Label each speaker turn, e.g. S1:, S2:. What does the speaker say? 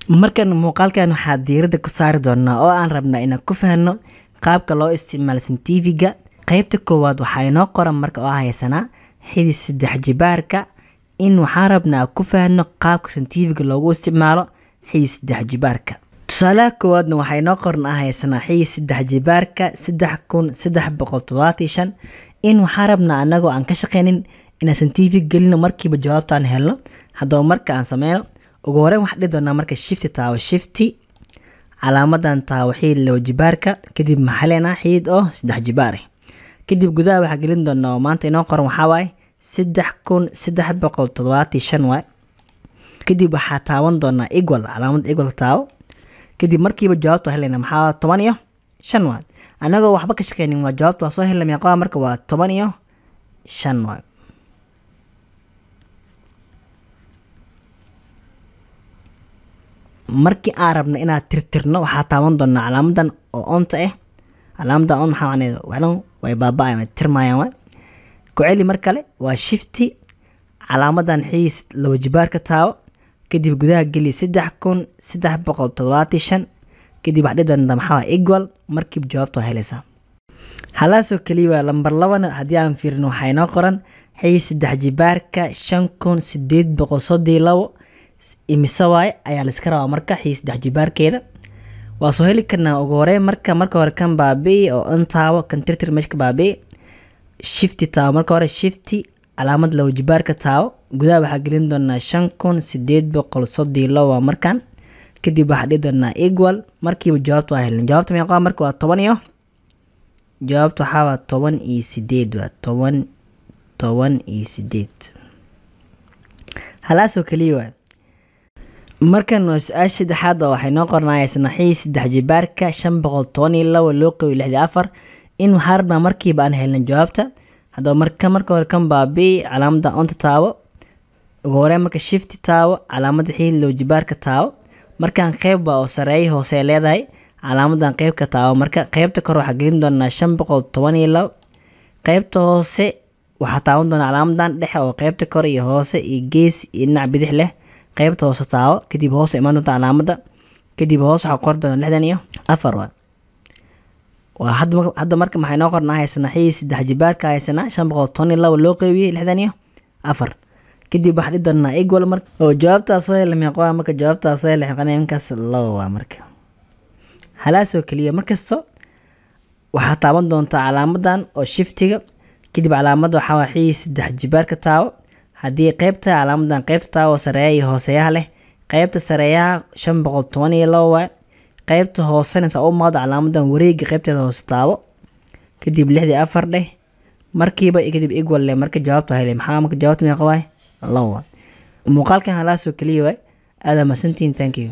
S1: markan muuqaalkan waxaa diiradda ku saari doonaa oo aan rabnaa inaan ku fahanno qaabka loo isticmaalo scientifiga. qaybta koowaad waxaa inoo qoran marka oo haysanaa xidid saddex jibaarka in waxaan rabnaa ku fahanno qaabka scientifiga loogu isticmaalo xidid saddex jibaarka. tusaalaha koowaadna waxaa inoo qoran haysanaa xidid saddex jibaarka 3375 in waxaan rabnaa anagoo aan ka shaqeynin inaan scientific gelino markiiba jawaabtaan helno. haddaba marka aan sameyno ugu horreyn waxaan dhihi doonaa marka shifti taawo shifti calaamadan taawo xidid laba jibaarka kadib maxaa leenahay xidid oo saddex jibaar ah. kadib gudaha waxaa gelin doonaa oo maanta inoo qoran waxaa waaye 3375 waay. kadib waxaa taaban doonaa equal calaamad equal taawo kadib markiiba jawaabta helena maxaa 15 waay. anagoo waxba ka shaqeynin waa jawaabta waa soo helna meeqa marka waa 15 waay. markii aan rabno inaan tirtirno waxaa taaban doonaa calaamadan oo onta ah. calaamadan on maxaa macnaheedu waxan way baaba'ayaan way tirmayaan waay. ku celi mar kale waa shifti calaamadan xidid laba jibaarka taawo kadib gudaha geli 3375 kadib wax dhihi doontaa maxaa equal markiiba jawaabta helaysaa. halaasoo kaliya waa lambar 2 haddii aan fiirino waxaa inoo qoran xidid saddex jibaarka 5832 imise waay ayaa la iska rabaa marka xidid saddex jibaarkeeda. waa soo heli karnaa ugu horreyn marka hore kan baabi'i oo on taawo kan tirtir meesha ka baabi'i shifti taawo marka hore shifti calaamad laba jibaarka taawo gudaha waxaa gelin doonaa 5832 waa markan kadib waxaa dhihi doonaa equal markiiba jawaabta waa helin. jawaabta meeqa marka waa 10 iyo jawaabta waxaa waa 18 waa 18 halaasoo kaliya waay. markan waa su-aasha saddexaad oo waxay noo qornaysaa xidid saddex jibaarka 512 loo qeybiyay 64 in waxaan rabnaa markiiba aan helno jawaabta. haddaba marka hore kan baabi'i calaamada onta taawo ugu horreyn marka shifti taawo calaamada xidid laba jibaarka taawo markaan qeyb baa oo sareeyo hoose leedahay calaamadan qeybka taawo marka qeybta kor waxaa gelin doonaa 512 qeybta hoose waxaa taaban doonaa calaamadan dhexe oo qeybta kor iyo hoose iyo gees iyo dhinac bidix leh qeybta hoose taawo kadib hoose imaan doonta calaamada kadib hoose waxaa qori doonaa 64 waa hadda marka maxay noo qornaa haysanaa xidid saddex jibaarka haysanaa 512 loo qeybiyay 64 kadib waxaa dhihi doonaa equal marka oo jawaabtaas soo helay meeqa marka jawaabtaas soo helay qanayinkaas 2 waa marka. halaasoo kaliya markasto waxaa taaban doontaa calaamadan oo shiftiga kadib calaamada waxaa waa xidid saddex jibaarka taawo haddii qeybta calaamadan qeybta taawo sareeya iyo hooseyaha leh qeybta sareeyaha 512 waay. qeybta hoosena saa u maado calaamadan wareega qeybteeda hoose taawo kadib 64 dheh markiiba kadib equal leh marka jawaabta helay maxaa marka jawaabta meeqa waay 2. muuqaalkan halaasoo kaliya waay. aad mahadsantihiin. thank you.